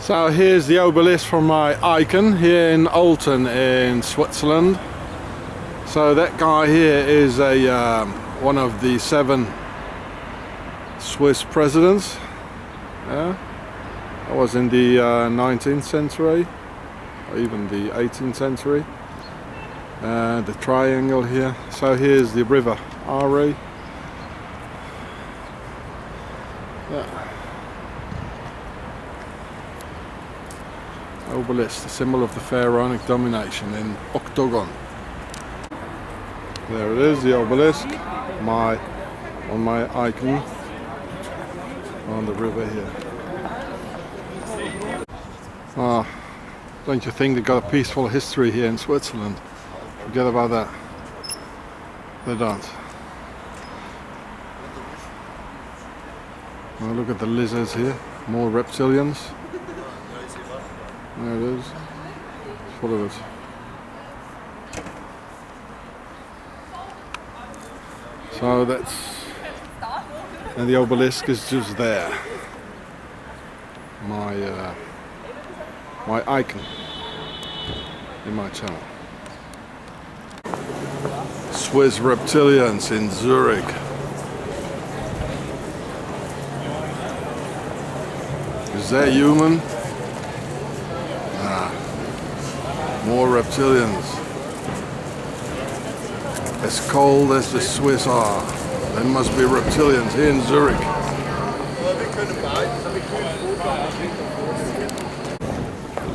So here's the obelisk from my icon here in Olten in Switzerland. So that guy here is a one of the 7 Swiss presidents. Yeah, that was in the 19th century or even the 18th century. The triangle here. So here's the river Are. Yeah. Obelisk, the symbol of the pharaonic domination in Octogon. There it is, the obelisk, on my icon on the river here. Ah, don't you think they've got a peaceful history here in Switzerland? Forget about that. They don't. Well, look at the lizards here, more reptilians. There it is. It's full of it. So that's, and the obelisk is just there. My icon in my channel. Swiss reptilians in Zurich. Is that human? More reptilians. As cold as the Swiss are, there must be reptilians here in Zurich.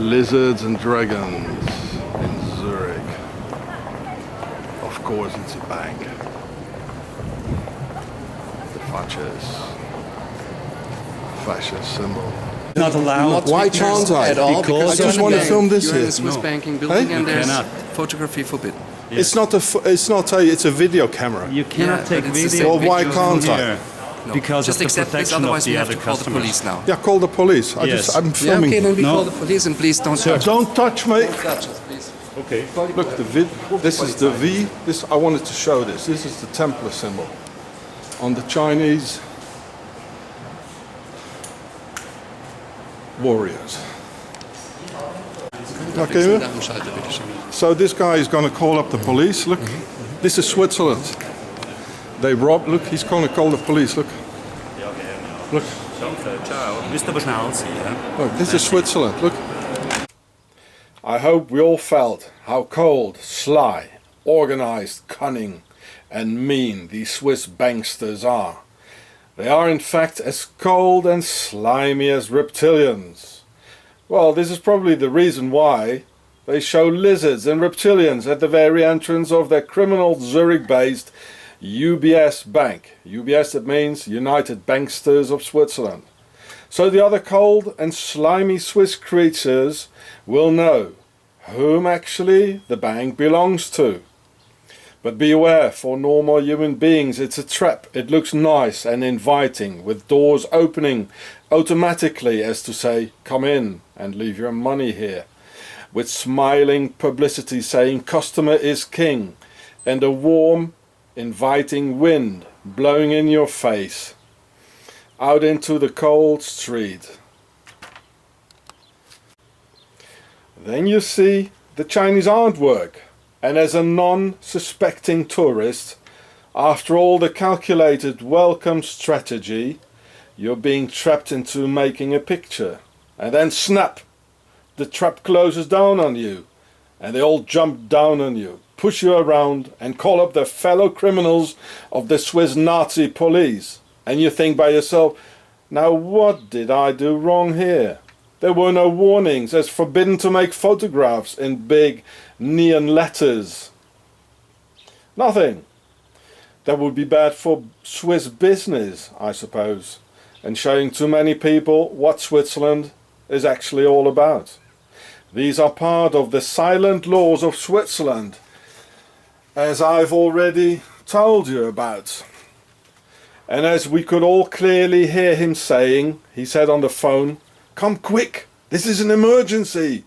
Lizards and dragons in Zurich. Of course it's a bank. The fascist symbol. Not allowed. Why can't I? At all, because I just want to film this You're in here. a Swiss banking building and there's cannot. photography forbidden. It's not it's a video camera. You cannot Yeah, take but it's the video. same Well, why picture. can't I? Here, No. because Just of the accept this, protection of otherwise we the have other to call the customers. police now. Yeah, call the police. Yes. I'm Yeah, filming. okay, then we No. call the police and please don't touch us. Don't touch me. Don't touch us, please. Okay. Look, this is the V. I wanted to show this. This is the Templar symbol on the Chinese warriors. Okay. So this guy is going to call up the police. Look, this is Switzerland. They robbed. Look, he's going to call the police. Look. Look. Look, this is Switzerland. Look. I hope we all felt how cold, sly, organized, cunning, and mean these Swiss banksters are. They are in fact as cold and slimy as reptilians. Well, this is probably the reason why they show lizards and reptilians at the very entrance of their criminal Zurich-based UBS bank. UBS, that means United Banksters of Switzerland. So the other cold and slimy Swiss creatures will know whom actually the bank belongs to. But beware, for normal human beings it's a trap. It looks nice and inviting, with doors opening automatically as to say, come in and leave your money here, with smiling publicity saying customer is king, and a warm, inviting wind blowing in your face, out into the cold street. Then you see the Chinese artwork, and as a non-suspecting tourist, after all the calculated welcome strategy, you're being trapped into making a picture, and then snap, the trap closes down on you, and they all jump down on you, push you around, and call up their fellow criminals of the Swiss Nazi police. And you think by yourself, now what did I do wrong here? There were no warnings as forbidden to make photographs in big neon letters. Nothing. That would be bad for Swiss business, I suppose, and showing too many people what Switzerland is actually all about. These are part of the silent laws of Switzerland, as I've already told you about. And as we could all clearly hear him saying, he said on the phone, "Come quick, this is an emergency."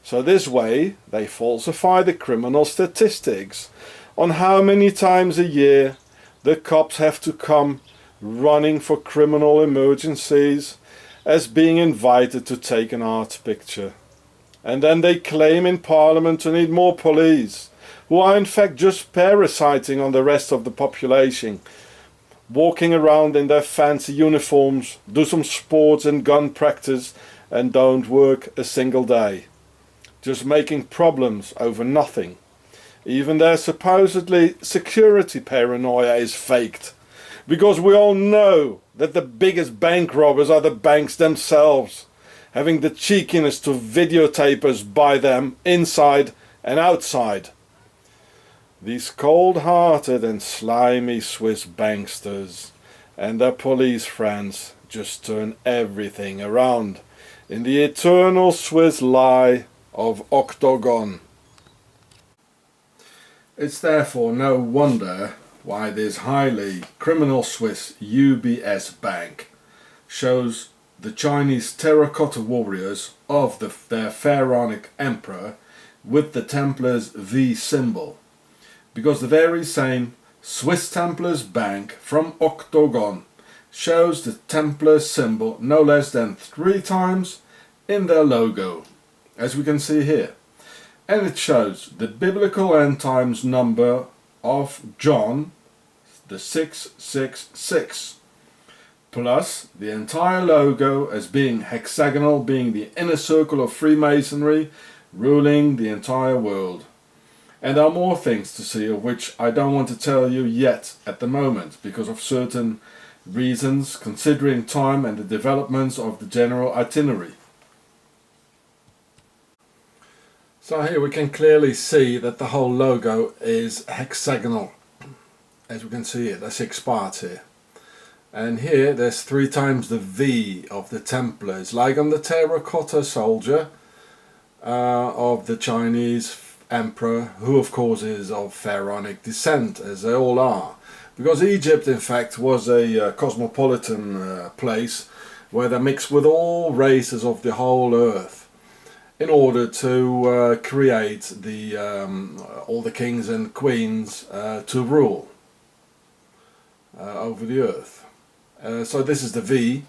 So this way they falsify the criminal statistics on how many times a year the cops have to come running for criminal emergencies as being invited to take an art picture. And then they claim in Parliament to need more police, who are in fact just parasiting on the rest of the population, walking around in their fancy uniforms, do some sports and gun practice, and don't work a single day. Just making problems over nothing. Even their supposedly security paranoia is faked, because we all know that the biggest bank robbers are the banks themselves, having the cheekiness to videotape us by them inside and outside. These cold-hearted and slimy Swiss banksters and their police friends just turn everything around in the eternal Swiss lie of Octogon. It's therefore no wonder why this highly criminal Swiss UBS bank shows the Chinese terracotta warriors of their pharaonic emperor with the Templars V symbol, because the very same Swiss Templars bank from Octogon shows the Templar symbol no less than 3 times in their logo, as we can see here. And it shows the biblical end times number of John, the 666, plus the entire logo as being hexagonal, being the inner circle of Freemasonry ruling the entire world. And there are more things to see, of which I don't want to tell you yet at the moment, because of certain reasons, considering time and the developments of the general itinerary. So here we can clearly see that the whole logo is hexagonal. As we can see here, there's 6 parts here. And here there's 3 times the V of the Templars, like on the terracotta soldier of the Chinese emperor, who of course is of pharaonic descent, as they all are. Because Egypt in fact was a cosmopolitan place where they mixed with all races of the whole earth, in order to create all the kings and queens to rule over the earth. So this is the V,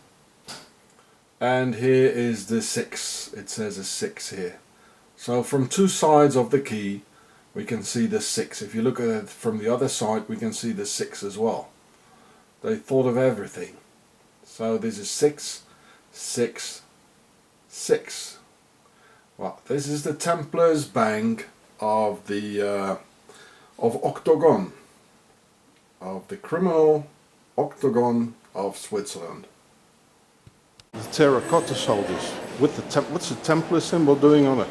and here is the 6. It says a 6 here. So from 2 sides of the key we can see the 6. If you look at it from the other side, we can see the 6 as well. They thought of everything. So this is 6, 6, 6. Well, this is the Templars Bank of the of Octogon, of the criminal Octogon of Switzerland. The terracotta soldiers with the what's the Templar symbol doing on it?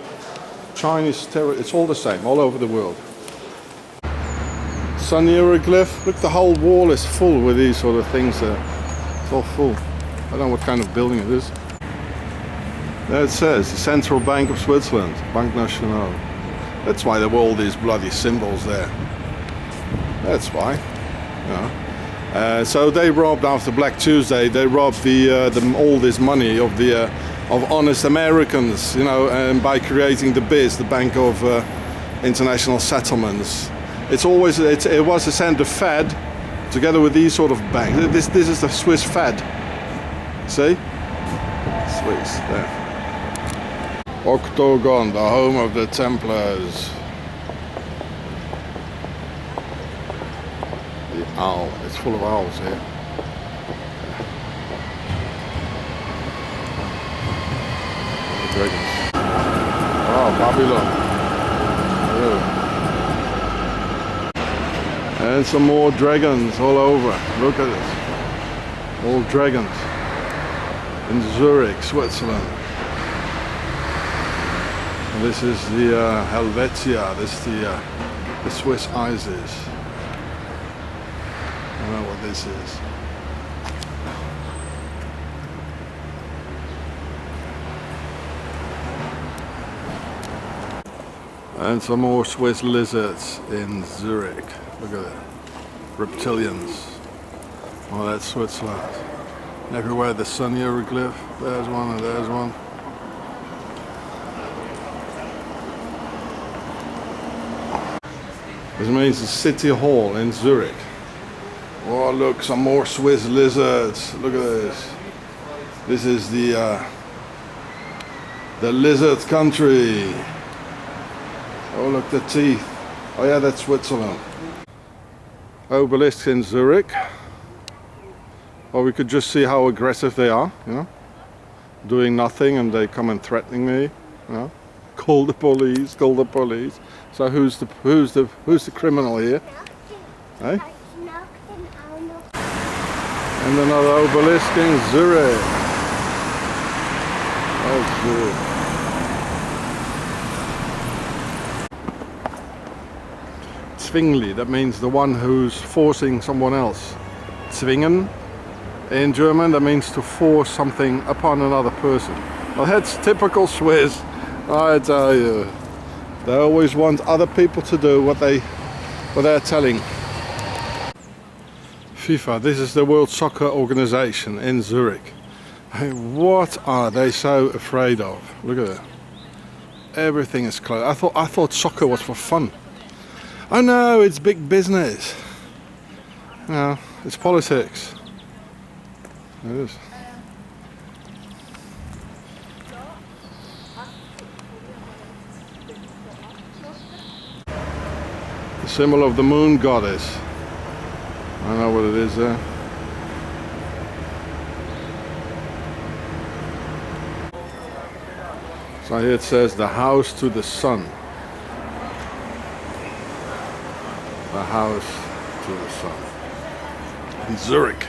Chinese it's all the same all over the world. Sun hieroglyph. Look, the whole wall is full with these sort of things there. It's all full. I don't know what kind of building it is. There it says, the Central Bank of Switzerland, Banque Nationale. That's why there were all these bloody symbols there. That's why. Yeah. So they robbed after Black Tuesday. They robbed all this money of honest Americans, you know, and by creating the BIS, the Bank of International Settlements. It was a cent of Fed, together with these sort of banks. This is the Swiss Fed. See? Swiss there. Octogon, the home of the Templars. The owl, it's full of owls here. The dragons. Oh, Babylon. Yeah. And some more dragons all over. Look at it. All dragons. In Zurich, Switzerland. This is the Helvetia, this is the Swiss Isis. I don't know what this is. And some more Swiss lizards in Zurich. Look at that. Reptilians. Oh, that's Switzerland. Everywhere the sun hieroglyph. There's one and there's one. This means the City Hall in Zurich. Oh, look, some more Swiss lizards. Look at this. This is the lizard country. Oh, look, the teeth. Oh yeah, that's Switzerland. Obelisk in Zurich. Or we could just see how aggressive they are, you know, doing nothing, and they come and threatening me, you know. Call the police, call the police. So who's the criminal here? Hey? And another obelisk in Zurich. Oh, Zurich. Zwingli, that means the one who's forcing someone else. Zwingen, in German, that means to force something upon another person. Well, that's typical Swiss, I tell you. They always want other people to do what they're telling. FIFA, this is the World Soccer Organization in Zurich. Hey, what are they so afraid of? Look at that. Everything is closed. I thought soccer was for fun. Oh no, it's big business. No, it's politics. It is. The symbol of the moon goddess. I know what it is there. So here it says the house to the sun. The house to the sun. In Zurich.